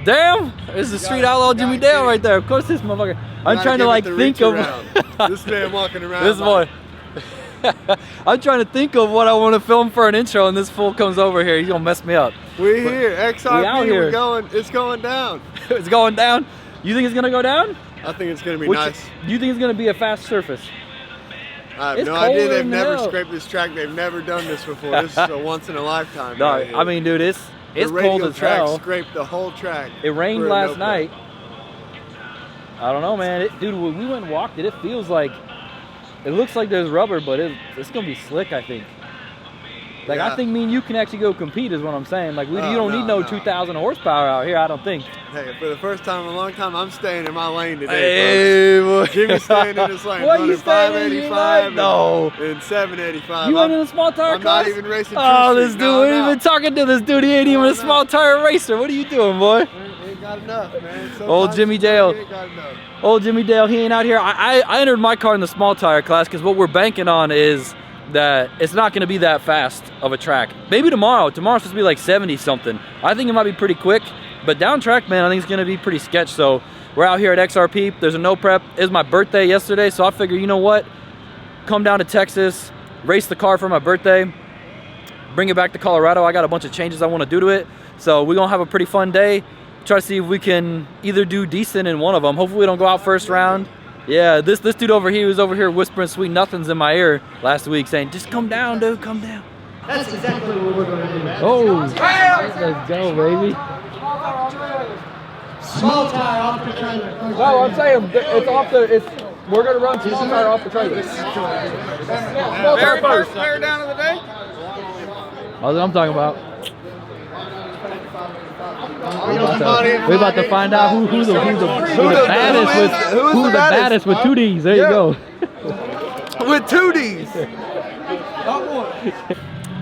Damn, it's the street outlaw Jimmy Dale right there. Of course, this motherfucker. I'm trying to like think of this man walking around. This boy. I'm trying to think of what I want to film for an intro, and this fool comes over here. He's gonna mess me up. We're here, XRP. We're going. It's going down. It's going down. You think it's gonna go down? I think it's gonna be nice. You think it's gonna be a fast surface? I have no idea. They've never scraped this track. They've never done this before. This is a once in a lifetime. No, right here. I mean, dude, it's cold as hell. Scraped the whole track. It rained last night. I don't know, man. Dude, when we went and walked it, it feels like, it looks like there's rubber, but it's gonna be slick, I think. Like, yeah. I think me and you can actually go compete is what I'm saying. Like, you don't need no 2,000 horsepower out here, I don't think. Hey, for the first time in a long time, I'm staying in my lane today, hey, boy. Jimmy's staying in his lane. What, you staying in your lane? No. And 785. You went in a small tire class? I'm not even racing. Oh, this dude, we've been talking to this dude. He ain't even a small tire racer. What are you doing, boy? Ain't got enough, man. Old Jimmy Dale. Old Jimmy Dale, he ain't out here. I entered my car in the small tire class because what we're banking on is that it's not going to be that fast of a track. Maybe tomorrow. Tomorrow's supposed to be like 70 something. I think it might be pretty quick, but down track, man, I think it's going to be pretty sketch. So we're out here at XRP. There's a no prep. It was my birthday yesterday, so I figure, you know what? Come down to Texas, race the car for my birthday, bring it back to Colorado. I got a bunch of changes I want to do to it. So we're going to have a pretty fun day. Try to see if we can either do decent in one of them. Hopefully we don't go out first round. Yeah, this dude over here was over here whispering sweet nothings in my ear last week saying, just come down, dude, come down. That's exactly what we're going to do now. Oh, let's go, baby. Small tire off the trailer. No, I'm saying it's off the, we're going to run small tire off the trailer. Very first player down of the day? That's what I'm talking about. We're about to find out who's the baddest with two D's. There you go. With two D's.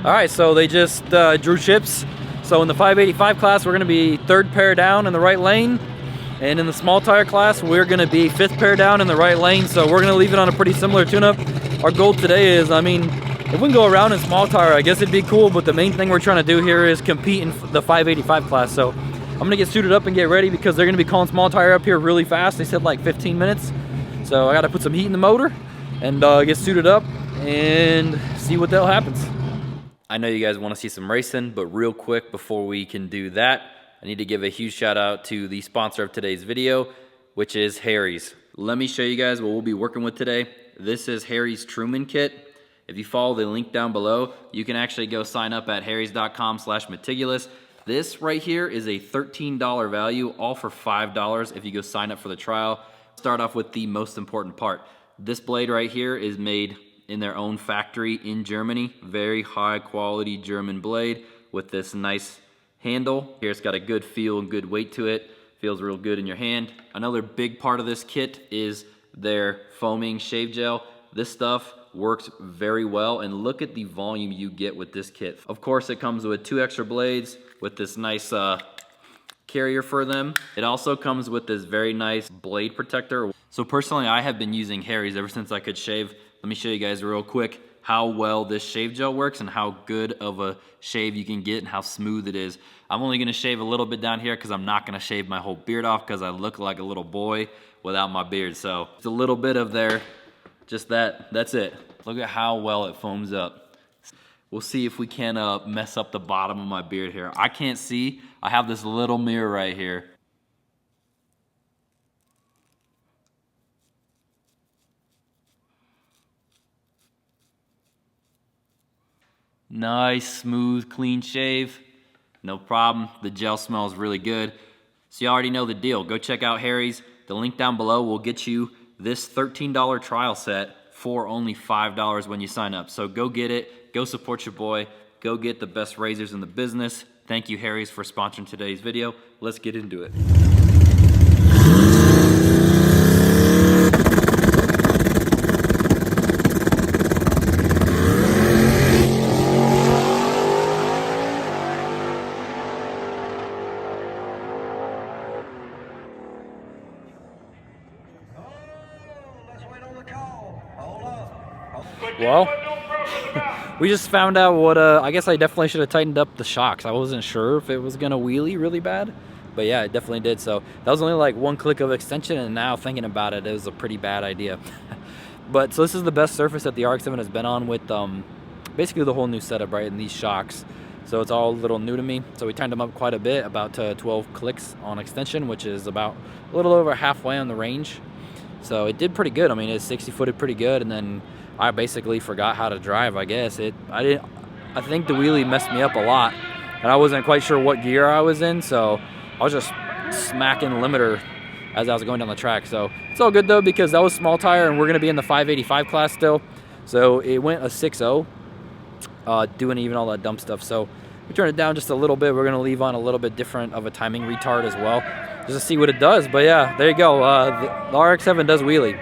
All right, so they just drew chips. So in the 585 class, we're going to be third pair down in the right lane. And in the small tire class, we're going to be fifth pair down in the right lane. So we're going to leave it on a pretty similar tune-up. Our goal today is, I mean, if we can go around in small tire, I guess it'd be cool, but the main thing we're trying to do here is compete in the 585 class. So I'm gonna get suited up and get ready because they're gonna be calling small tire up here really fast. They said like 15 minutes. So I gotta put some heat in the motor and get suited up and see what the hell happens. I know you guys wanna see some racing, but real quick before we can do that, I need to give a huge shout out to the sponsor of today's video, which is Harry's. Let me show you guys what we'll be working with today. This is Harry's Truman Kit. If you follow the link down below, you can actually go sign up at harrys.com/Metigulous. This right here is a $13 value, all for $5 if you go sign up for the trial. Start off with the most important part. This blade right here is made in their own factory in Germany. Very high quality German blade with this nice handle. Here it's got a good feel and good weight to it. Feels real good in your hand. Another big part of this kit is their foaming shave gel. This stuff works very well, and look at the volume you get with this kit. Of course, it comes with 2 extra blades with this nice carrier for them. It also comes with this very nice blade protector. So personally, I have been using Harry's ever since I could shave. Let me show you guys real quick how well this shave gel works and how good of a shave you can get and how smooth it is. I'm only gonna shave a little bit down here because I'm not gonna shave my whole beard off because I look like a little boy without my beard. So it's a little bit of there. Just that's it. Look at how well it foams up. We'll see if we can mess up the bottom of my beard here. I can't see. I have this little mirror right here. Nice, smooth, clean shave. No problem. The gel smells really good. So you already know the deal. Go check out Harry's. The link down below will get you this $13 trial set for only $5 when you sign up. So go get it, go support your boy, go get the best razors in the business. Thank you, Harry's, for sponsoring today's video. Let's get into it. Well, we just found out what, I guess I definitely should have tightened up the shocks. I wasn't sure if it was gonna wheelie really bad, But yeah, it definitely did. So that was only like 1 click of extension, and now thinking about it, it was a pretty bad idea. But so this is the best surface that the RX-7 has been on with basically the whole new setup, right? And these shocks. So it's all a little new to me. So we turned them up quite a bit, about 12 clicks on extension, which is about a little over halfway on the range. So it did pretty good. I mean, it 60-footed pretty good, and then I basically forgot how to drive, I guess. I think the wheelie messed me up a lot, and I wasn't quite sure what gear I was in, so I was just smacking the limiter as I was going down the track. So it's all good though, because that was small tire, and we're gonna be in the 585 class still. So it went a 6.0, doing even all that dumb stuff. So we turned it down just a little bit. We're gonna leave on a little bit different of a timing retard as well, just to see what it does. But yeah, there you go. The RX-7 does wheelie.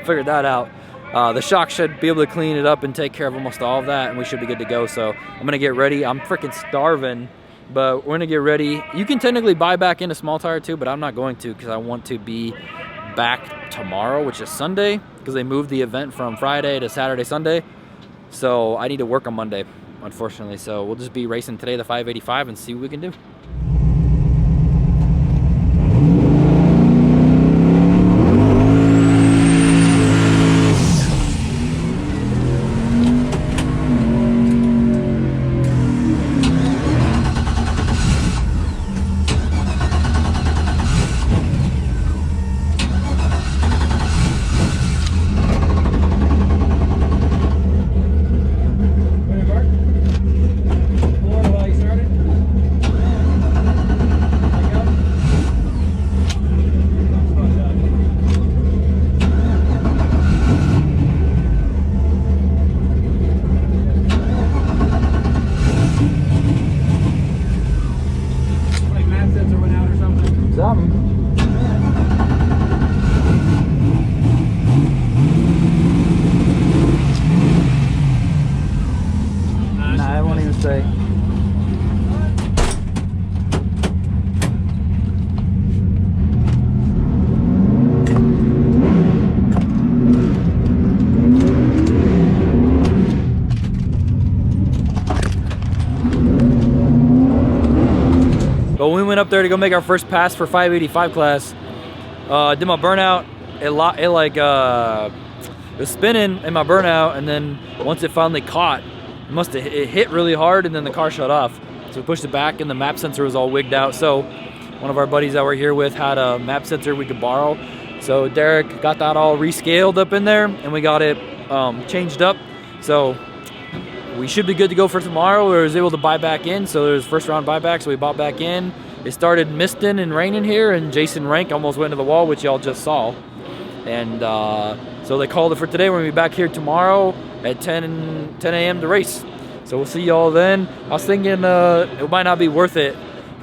Figured that out. The shock should be able to clean it up and take care of almost all of that, and we should be good to go. So I'm gonna get ready. I'm freaking starving, but we're gonna get ready. You can technically buy back into small tire too, but I'm not going to, because I want to be back tomorrow, which is Sunday, because they moved the event from Friday to Saturday, Sunday. So I need to work on Monday, unfortunately. So we'll just be racing today the 585 and see what we can do. But when we went up there to go make our first pass for 585 class, did my burnout. It was spinning in my burnout, and then once it finally caught, it hit really hard, and then the car shut off. So we pushed it back, and the map sensor was all wigged out. So one of our buddies that we're here with had a map sensor we could borrow. So Derek got that all rescaled up in there, and we got it changed up. So we should be good to go for tomorrow. We was able to buy back in, so there's first round buyback, so we bought back in. It started misting and raining here, and Jason Rank almost went to the wall, which y'all just saw. And so they called it for today. We're gonna be back here tomorrow at 10 a.m. to race. So we'll see y'all then. I was thinking it might not be worth it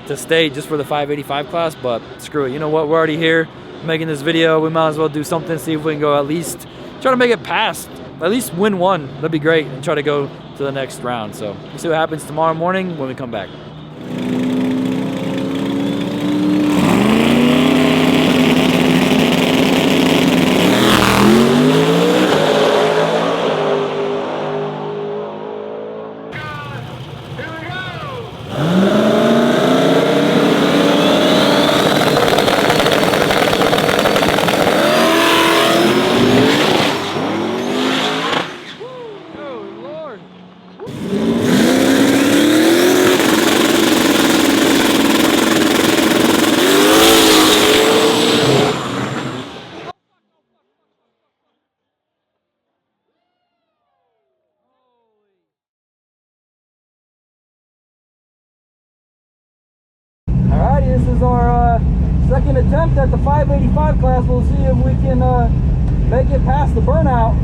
to stay just for the 585 class, but screw it. You know what? We're already here making this video. We might as well do something, see if we can go at least try to make it past, at least win one. That'd be great, and try to go to the next round. So we'll see what happens tomorrow morning when we come back. Alrighty, this is our second attempt at the 585 class. We'll see if we can make it past the burnout.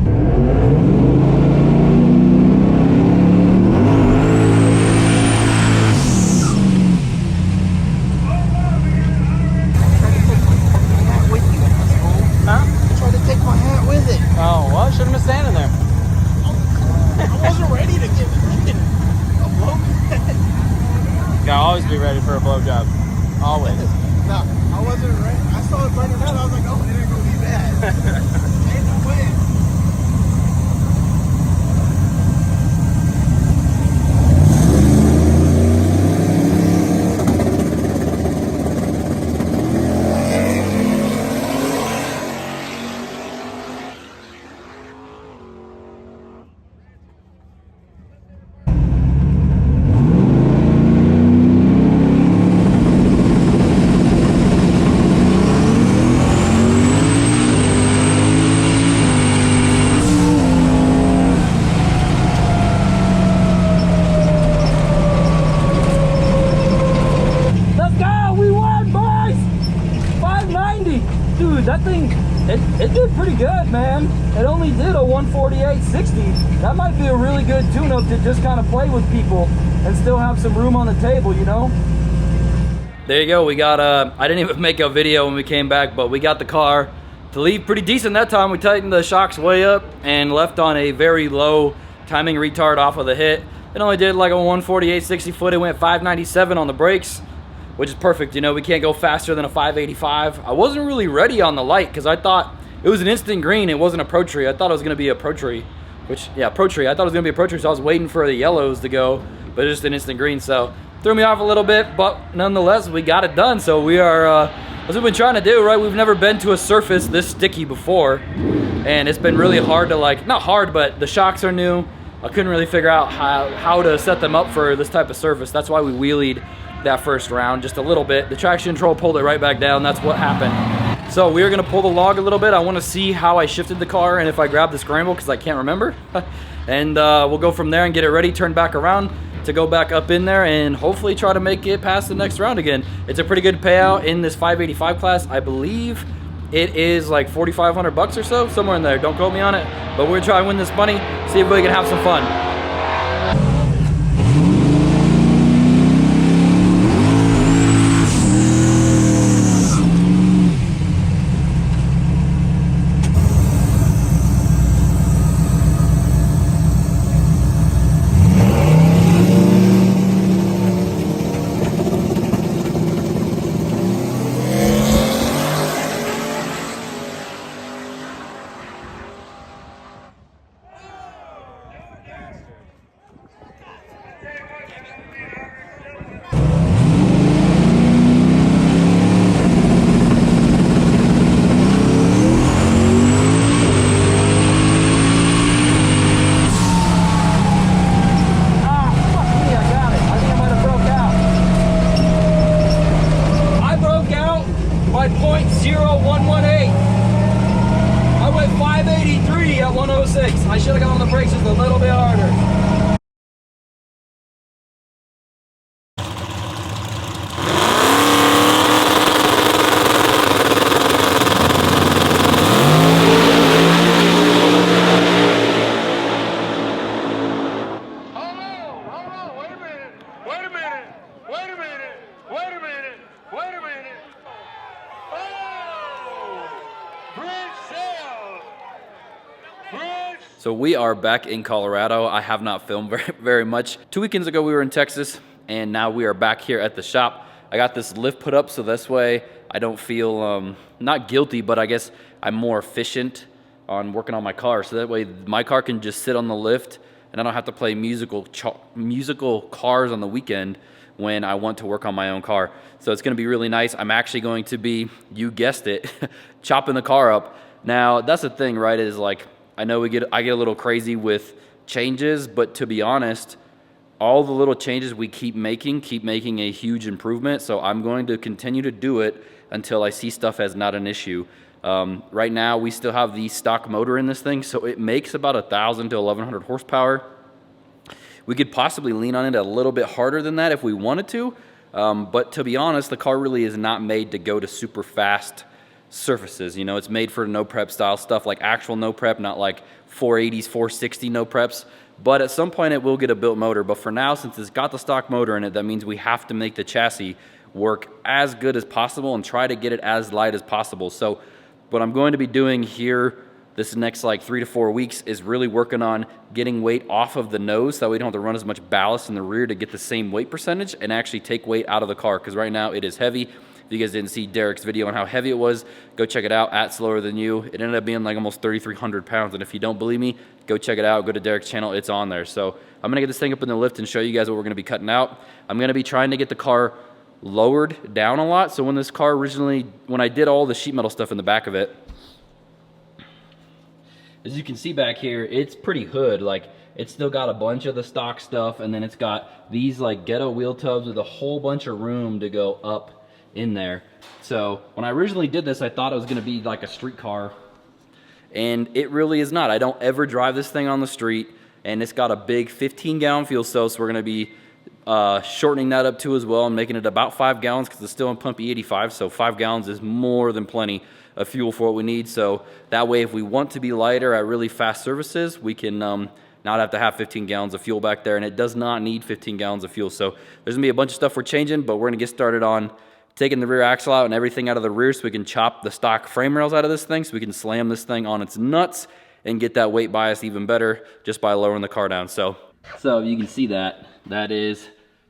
Try to take my hat with it. Oh, well, shouldn't have been standing there. I wasn't ready to give it a blow. You gotta always be ready for a blowjob. Always. No, I wasn't ready. I saw it burning out. I was like, oh, it ain't gonna be bad. Ain't no way. dude, that thing, it did pretty good, man. It only did a 148.60. That might be a really good tune-up to just kind of play with people and still have some room on the table, you know? There you go. We got, I didn't even make a video when we came back, but we got the car to leave pretty decent that time. We tightened the shocks way up and left on a very low timing retard off of the hit. It only did like a 148.60 foot. It went 597 on the brakes, which is perfect. You know, we can't go faster than a 585. I wasn't really ready on the light because I thought it was an instant green. It wasn't a Pro Tree. I thought it was going to be a Pro Tree, which, yeah, Pro Tree. I thought it was going to be a Pro Tree, so I was waiting for the yellows to go, but it's just an instant green. So threw me off a little bit, but nonetheless, we got it done. So we are, as we've been trying to do, right? We've never been to a surface this sticky before, and it's been really hard to, like, not hard, but the shocks are new. I couldn't really figure out how to set them up for this type of surface. That's why we wheelied that first round just a little bit. The traction control pulled it right back down. That's what happened. So we are gonna pull the log a little bit. I wanna see how I shifted the car and if I grabbed the scramble, because I can't remember. And we'll go from there and get it ready, turn back around to go back up in there and hopefully try to make it past the next round again. It's a pretty good payout in this 585 class. I believe it is like 4,500 bucks or so, somewhere in there. Don't quote me on it, but we're gonna try and win this money, see if we can have some fun. By 0.0118. I went 583 at 106. I should have got on the brakes just a little bit harder. So we are back in Colorado. I have not filmed very much. 2 weekends ago we were in Texas, and now we are back here at the shop. I got this lift put up so this way I don't feel not guilty, but I guess I'm more efficient on working on my car. So that way my car can just sit on the lift and I don't have to play musical cars on the weekend when I want to work on my own car. So it's gonna be really nice. I'm actually going to be, you guessed it, chopping the car up. Now that's the thing, right, is like, I know I get a little crazy with changes, but to be honest, all the little changes we keep making a huge improvement. So I'm going to continue to do it until I see stuff as not an issue. Right now, we still have the stock motor in this thing, so it makes about 1,000 to 1,100 horsepower. We could possibly lean on it a little bit harder than that if we wanted to, but to be honest, the car really is not made to go to super fast surfaces. You know, it's made for no prep style stuff, like actual no prep, not like 480s, 460 no preps. But at some point it will get a built motor. But for now, since it's got the stock motor in it, that means we have to make the chassis work as good as possible and try to get it as light as possible. So what I'm going to be doing here this next like 3 to 4 weeks is really working on getting weight off of the nose so we don't have to run as much ballast in the rear to get the same weight percentage and actually take weight out of the car, because right now it is heavy. If you guys didn't see Derek's video on how heavy it was, go check it out at Slower Than You. It ended up being like almost 3,300 pounds. And if you don't believe me, go check it out. Go to Derek's channel. It's on there. So I'm going to get this thing up in the lift and show you guys what we're going to be cutting out. I'm going to be trying to get the car lowered down a lot. So when this car originally, when I did all the sheet metal stuff in the back of it, as you can see back here, it's pretty hood. Like, it's still got a bunch of the stock stuff, and then it's got these like ghetto wheel tubs with a whole bunch of room to go up in there. So when I originally did this, I thought it was going to be like a street car, and it really is not. I don't ever drive this thing on the street, and it's got a big 15-gallon fuel cell, so we're going to be shortening that up too as well and making it about 5 gallons because it's still in pump E85, so 5 gallons is more than plenty of fuel for what we need. So that way, if we want to be lighter at really fast services, we can not have to have 15 gallons of fuel back there, and it does not need 15 gallons of fuel. So there's gonna be a bunch of stuff we're changing, but we're gonna get started on taking the rear axle out and everything out of the rear so we can chop the stock frame rails out of this thing so we can slam this thing on its nuts and get that weight bias even better just by lowering the car down. So you can see that is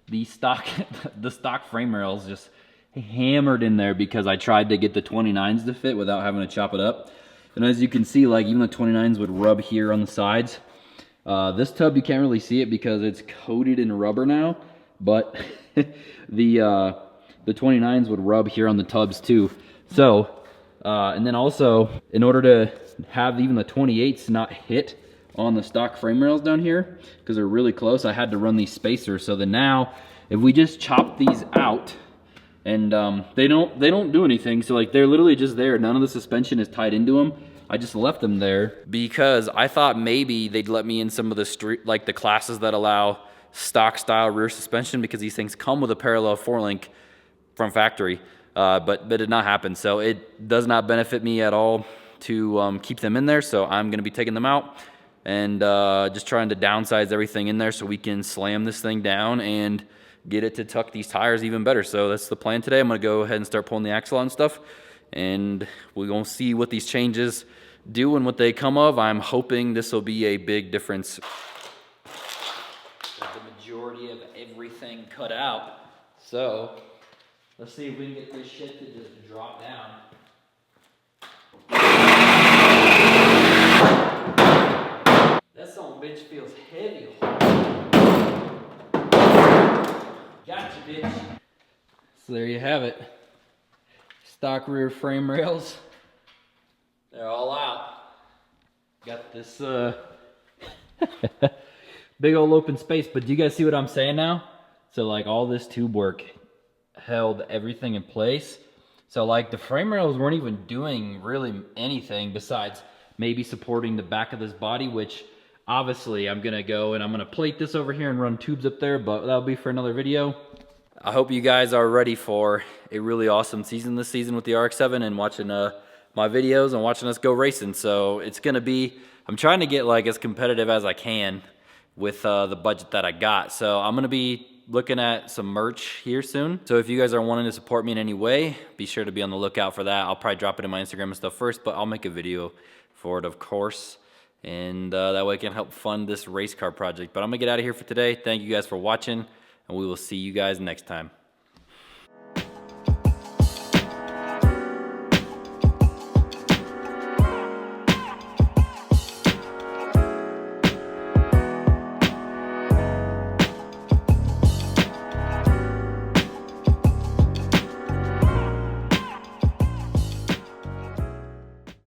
the stock frame rails just hammered in there because I tried to get the 29s to fit without having to chop it up. And as you can see, like even the 29s would rub here on the sides. This tub, you can't really see it because it's coated in rubber now, but the 29s would rub here on the tubs too. So, and then also, in order to have even the 28s not hit on the stock frame rails down here, because they're really close, I had to run these spacers. So then now, if we just chop these out, and they don't do anything, so like they're literally just there. None of the suspension is tied into them. I just left them there because I thought maybe they'd let me in some of the the classes that allow stock style rear suspension, because these things come with a parallel 4-link from factory, but it did not happen. So it does not benefit me at all to keep them in there. So I'm gonna be taking them out and just trying to downsize everything in there so we can slam this thing down and get it to tuck these tires even better. So that's the plan today. I'm gonna go ahead and start pulling the axle out and stuff, and we're gonna see what these changes do and what they come of. I'm hoping this will be a big difference. The majority of everything cut out. So let's see if we can get this shit to just drop down. That son of a bitch feels heavy. Gotcha, bitch. So there you have it. Stock rear frame rails. They're all out. Got this big old open space, but do you guys see what I'm saying now? So like all this tube work held everything in place. So like the frame rails weren't even doing really anything besides maybe supporting the back of this body, which obviously I'm gonna go and I'm gonna plate this over here and run tubes up there, but that'll be for another video. I hope you guys are ready for a really awesome season this season with the RX-7 and watching my videos and watching us go racing. So it's gonna be, I'm trying to get like as competitive as I can with the budget that I got. So I'm gonna be looking at some merch here soon. So if you guys are wanting to support me in any way, be sure to be on the lookout for that. I'll probably drop it in my Instagram and stuff first, but I'll make a video for it, of course. And that way I can help fund this race car project. But I'm gonna get out of here for today. Thank you guys for watching, and we will see you guys next time.